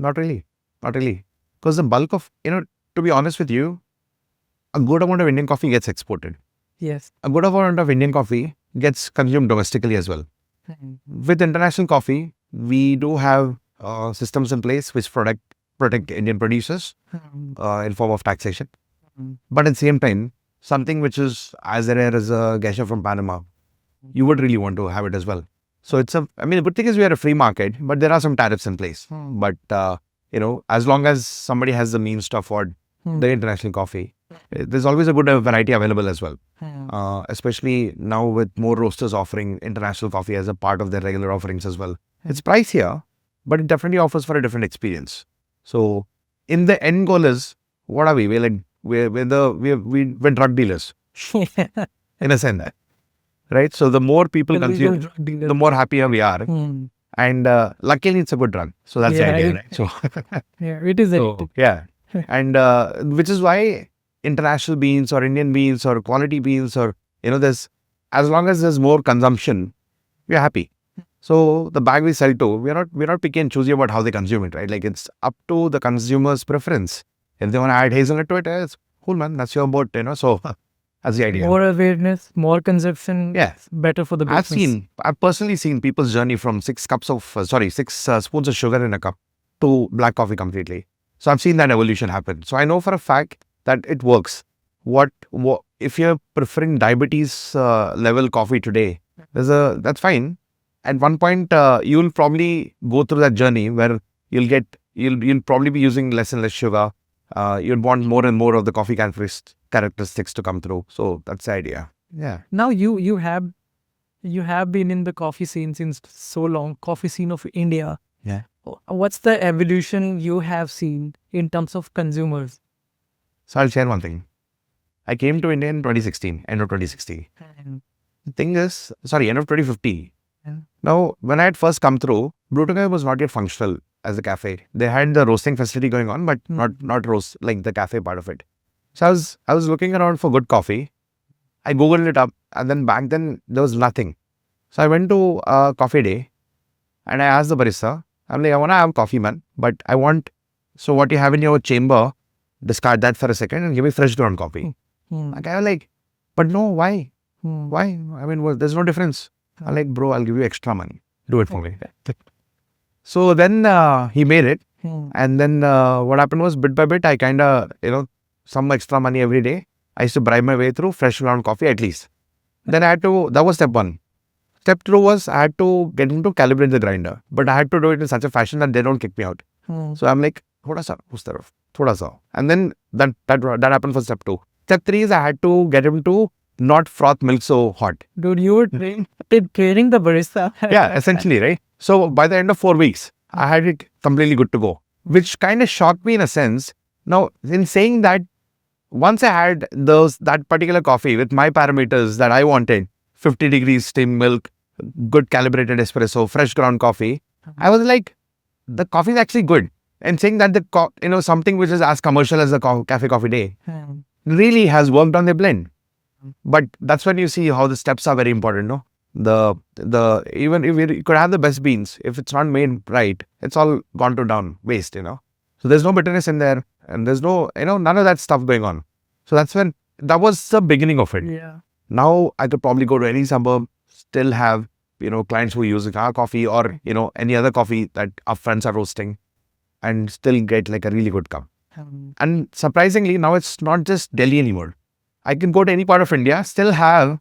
not really. Not really. Because the bulk of, to be honest with you, a good amount of Indian coffee gets exported. Yes. A good amount of Indian coffee gets consumed domestically as well. With international coffee, we do have systems in place which protect Indian producers in form of taxation. But at the same time, something which is as rare as a geisha from Panama, you would really want to have it as well. So the good thing is we are a free market, but there are some tariffs in place. But, as long as somebody has the means to afford the international coffee, there's always a good variety available as well. Especially now with more roasters offering international coffee as a part of their regular offerings as well. It's pricier, but it definitely offers for a different experience. So in the end goal is, what are we? We're drug dealers in a sense, right? So the more people consume, the more happier we are. And luckily it's a good drug. So that's the idea, right? So it is addictive. Yeah. And which is why international beans or Indian beans or quality beans or, as long as there's more consumption, we're happy. So the bag we sell to, we're not picky and choosy about how they consume it, right? Like it's up to the consumer's preference. If they want to add hazelnut to it, it's cool, man. That's your boat, So that's the idea. More awareness, more consumption. Yeah. Better for the business. I've personally seen people's journey from 6 spoons of sugar in a cup to black coffee completely. So I've seen that evolution happen. So I know for a fact that it works. What if you're preferring diabetes level coffee today? That's fine. At one point, you'll probably go through that journey where you'll probably be using less and less sugar. You'd want more and more of the coffee characteristics to come through. So that's the idea. Yeah. Now you have been in the coffee scene since so long. Coffee scene of India. Yeah. What's the evolution you have seen in terms of consumers? So I'll share one thing. I came to India in 2016, end of 2016. The thing is, end of 2015. Now, when I had first come through, Brewtogai was not yet functional as a cafe. They had the roasting facility going on, but not roast, like the cafe part of it. So I was looking around for good coffee. I Googled it up, and then back then there was nothing. So I went to a coffee day and I asked the barista, I'm like, I want to have coffee, man, but so what you have in your chamber, discard that for a second and give me fresh ground coffee. Like, I was like, but no, why? Why? I mean, there's no difference. I'm like, bro, I'll give you extra money. Do it for me. So then he made it. And then what happened was, bit by bit, I kind of, some extra money every day. I used to bribe my way through fresh ground coffee at least. Then that was step 1. Step 2 was I had to get him to calibrate the grinder. But I had to do it in such a fashion that they don't kick me out. So I'm like, thoda sa. And then that happened for step 2. Step 3 is I had to get him to not froth milk so hot. Dude, you were training the barista. Yeah, essentially, right? So by the end of 4 weeks, I had it completely good to go, which kind of shocked me in a sense. Now, in saying that, once I had that particular coffee with my parameters that I wanted, 50 degrees steamed milk, good calibrated espresso, fresh ground coffee, I was like, the coffee is actually good. And saying that something which is as commercial as the cafe coffee day really has worked on the blend. But that's when you see how the steps are very important, no? Even if you could have the best beans, if it's not made right, it's all gone to down waste, So there's no bitterness in there, and there's no, none of that stuff going on. So that was the beginning of it. Yeah. Now I could probably go to any suburb, still have, clients who use our coffee or, any other coffee that our friends are roasting, and still get like a really good cup. And surprisingly, now it's not just Delhi anymore. I can go to any part of India, still have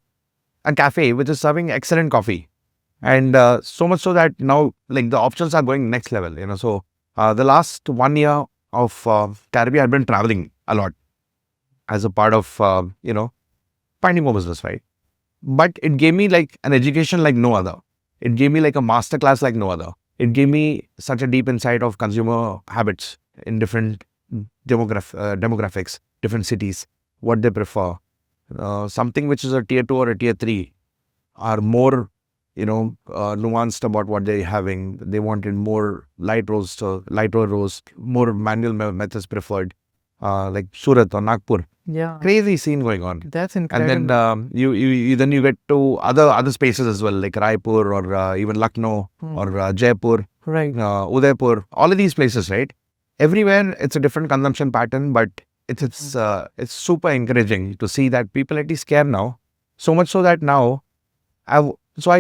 a cafe which is serving excellent coffee. And so much so that now, like, the options are going next level, So the last 1 year of Caribbean, I've been traveling a lot as a part of, finding more business, right? But it gave me like an education like no other. It gave me like a masterclass like no other. It gave me such a deep insight of consumer habits in different demographics, different cities, what they prefer. Something which is a tier 2 or a tier 3 are more, nuanced about what they're having. They wanted more lighter roast, more manual methods preferred, like Surat or Nagpur. Yeah. Crazy scene going on. That's incredible. And then you get to other spaces as well, like Raipur or even Lucknow or Jaipur. Right. Udaipur, all of these places, right? Everywhere it's a different consumption pattern, but it's super encouraging to see that people at least care now. So much so that now I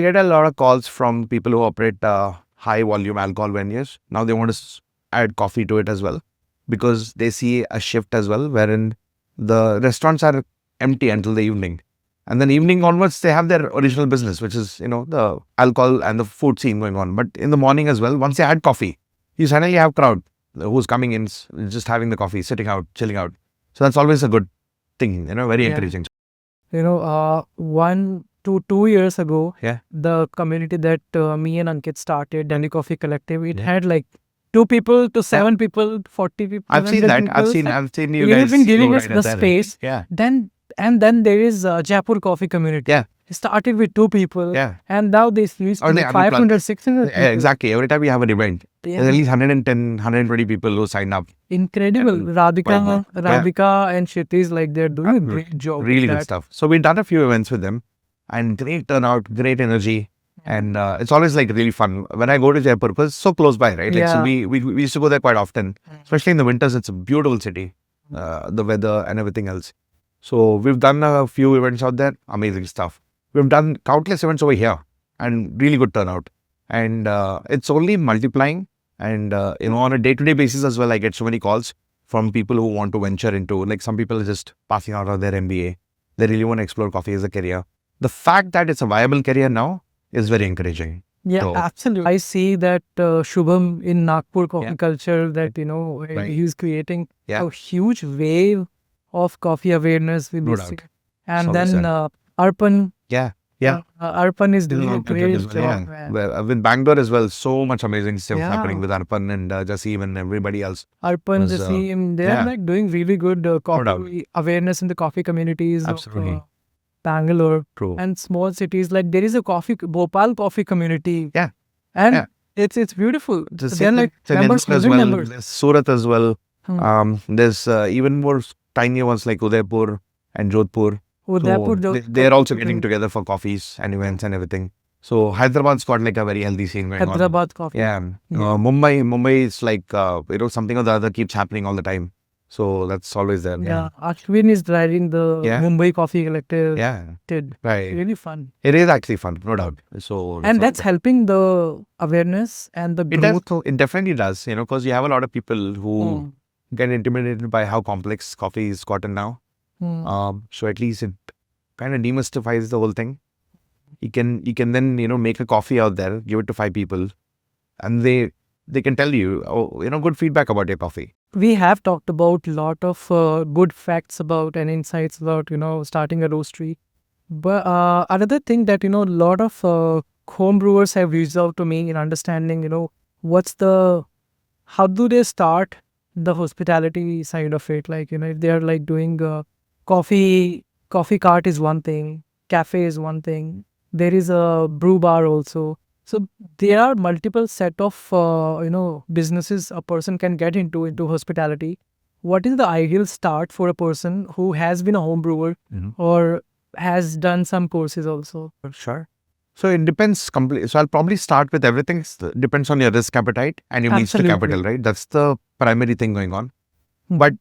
get a lot of calls from people who operate high volume alcohol venues. Now they want to add coffee to it as well because they see a shift as well, wherein the restaurants are empty until the evening. And then evening onwards, they have their original business, which is, the alcohol and the food scene going on. But in the morning as well, once they add coffee, you suddenly have crowd who's coming in, just having the coffee, sitting out, chilling out. So that's always a good thing, very Yeah. encouraging. 1 to 2 years ago, Yeah. the community that me and Ankit started, Delhi Coffee Collective, it Yeah. had like 2 people to 7 people, 40 people. I've seen 100 that. I've people. seen you He has guys been giving go us right the at that. space. Yeah. Then there is Jaipur Coffee Community. Yeah. It started with 2 people. Yeah. And now they reached Or they like have a 500, 600 people. Yeah, exactly. Every time we have an event, Yeah. there's at least 110, 120 people who sign up. Incredible. And- Radhika, Yeah. Radhika and Shruti is like they're doing a great job. Really with good that. stuff. So we've done a few events with them and great turnout, great energy. And it's always like really fun. When I go to Jaipur, because it's so close by, right? Like, so Yeah. we used to go there quite often, especially in the winters. It's a beautiful city, the weather and everything else. So we've done a few events out there, amazing stuff. We've done countless events over here and really good turnout. And it's only multiplying. And, on a day-to-day basis as well, I get so many calls from people who want to venture into, like some people are just passing out of their MBA. They really want to explore coffee as a career. The fact that it's a viable career now is very encouraging. Yeah, So- absolutely. I see that Shubham in Nagpur coffee Yeah. culture that, Right. he's creating Yeah. a huge wave of coffee awareness with No this. doubt. And Solid, then Arpan. Yeah. Yeah. Arpan is doing a As great well, job. yeah. Man. Well, with Bangalore as well, so much amazing stuff Yeah. happening with Arpan and Jasim and everybody else. Arpan, Was, Jasim, they're yeah. like doing really good doubt. coffee awareness in the coffee communities Absolutely. of Bangalore True. and small cities. Like there is a Bhopal coffee community. Yeah. And Yeah. it's beautiful. The So they're same like with members, Chennai as living well. members. There's Surat as well. Hmm. There's even more tiny ones like Udaipur and Jodhpur. Udaipur, So they're also getting together for coffees and events and everything. So Hyderabad's got like a very healthy scene going on. Hyderabad coffee. Yeah. Yeah. Mumbai is like, something or the other keeps happening all the time. So that's always there. Yeah. Ashwin is driving the Yeah. Mumbai Coffee Collective. Yeah. Did. Right. Really fun. It is actually fun, no doubt. So And that's helping the awareness and the it does. growth. It definitely does, because you have a lot of people who Mm. get intimidated by how complex coffee is gotten now. Mm. So at least it kind of demystifies the whole thing. You can then make a coffee out there, give it to 5 people, and they can tell you good feedback about your coffee. We have talked about a lot of good facts about and insights about starting a roastery. But another thing that a lot of home brewers have reached out to me in understanding how do they start the hospitality side of it, like if they are like doing coffee cart is one thing, cafe is one thing, there is a brew bar also. So there are multiple set of businesses a person can get into hospitality. What is the ideal start for a person who has been a home brewer or has done some courses also? Sure. So it depends completely. So I'll probably start with everything. Depends on your risk appetite and your means to Absolutely. capital, right? That's the primary thing going on. But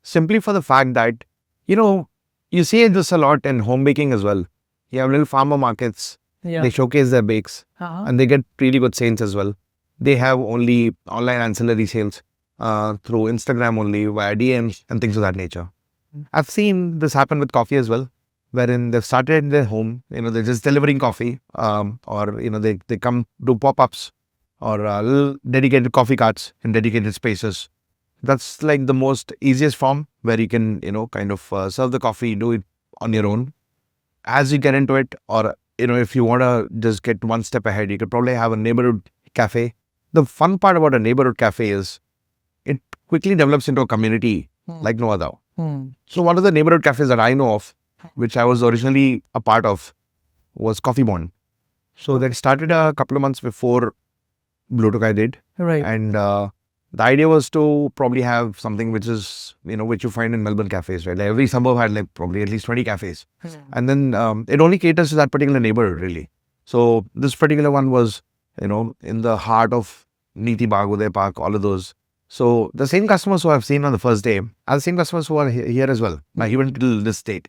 simply for the fact that, you see this a lot in home baking as well. You have little farmer markets. Yeah. They showcase their bakes and they get really good sales as well. They have only online ancillary sales through Instagram only via DMs and things of that nature. I've seen this happen with coffee as well, wherein they've started in their home, they're just delivering coffee or, they come do pop-ups or little dedicated coffee carts in dedicated spaces. That's like the most easiest form where you can, kind of serve the coffee, do it on your own. As you get into it, or if you want to just get one step ahead, you could probably have a neighborhood cafe. The fun part about a neighborhood cafe is it quickly develops into a community like no other. So one of the neighborhood cafes that I know of, which I was originally a part of, was Coffee Bond. So that started a couple of months before Blue Tokai did. Right. And the idea was to probably have something which is, which you find in Melbourne cafes, right? Like every suburb had like probably at least 20 cafes. And then it only caters to that particular neighborhood, really. So this particular one was, in the heart of Niti Bagh, Uday Park, all of those. So the same customers who I've seen on the first day are the same customers who are here as well, like even till this date.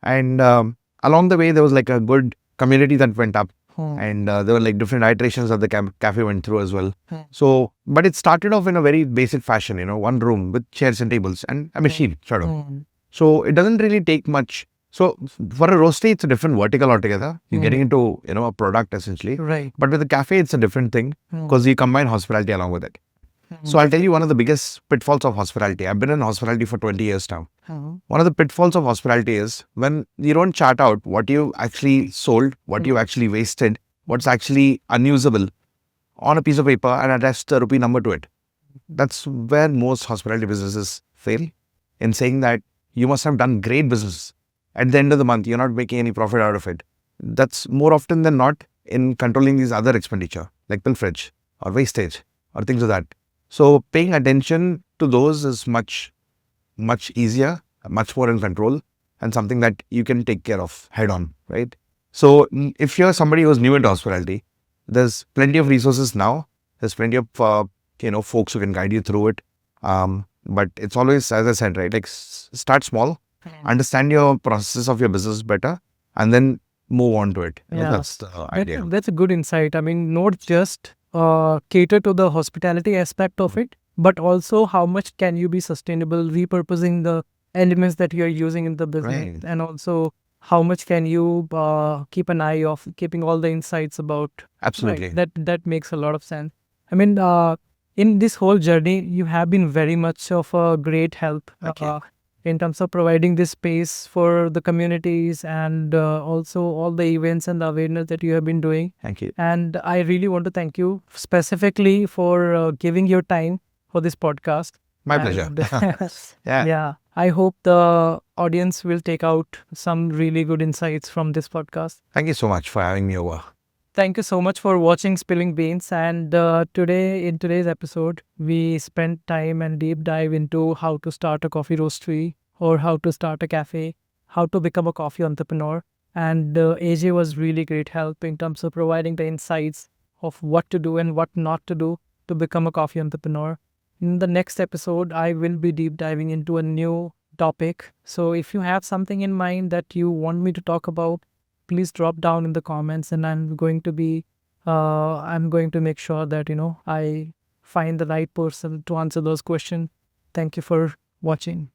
And along the way, there was like a good community that went up. And there were like different iterations that the cafe went through as well. So, but it started off in a very basic fashion, one room with chairs and tables and a machine, sort of. So it doesn't really take much. So for a roastery, it's a different vertical altogether. You're getting into, a product essentially. Right. But with the cafe, it's a different thing because you combine hospitality along with it. So I'll tell you one of the biggest pitfalls of hospitality. I've been in hospitality for 20 years now. One of the pitfalls of hospitality is when you don't chart out what you actually sold, what you actually wasted, what's actually unusable on a piece of paper and attach the rupee number to it. That's where most hospitality businesses fail, in saying that you must have done great business. At the end of the month, you're not making any profit out of it. That's more often than not in controlling these other expenditure, like pilferage or wastage or things like that. So paying attention to those is much easier, much more in control, and something that you can take care of head on, right? So if you're somebody who's new into hospitality, there's plenty of resources now. There's plenty of folks who can guide you through it. But it's always, as I said, right, like start small, understand your processes of your business better, and then move on to it. That's the idea. That's a good insight. I mean, not just cater to the hospitality aspect of it, but also how much can you be sustainable, repurposing the elements that you are using in the business, Right. and also how much can you keep an eye of keeping all the insights about. Absolutely. Right. That makes a lot of sense. I mean, in this whole journey, you have been very much of a great help in terms of providing this space for the communities and also all the events and the awareness that you have been doing. Thank you. And I really want to thank you specifically for giving your time for this podcast. My pleasure. Yeah. Yeah. I hope the audience will take out some really good insights from this podcast. Thank you so much for having me over. Thank you so much for watching Spilling Beans. And today, in today's episode, we spent time and deep dive into how to start a coffee roastery or how to start a cafe, how to become a coffee entrepreneur. And AJ was really great help in terms of providing the insights of what to do and what not to do to become a coffee entrepreneur. In the next episode, I will be deep diving into a new topic. So if you have something in mind that you want me to talk about, please drop down in the comments, and I'm going to make sure that, I find the right person to answer those questions. Thank you for watching.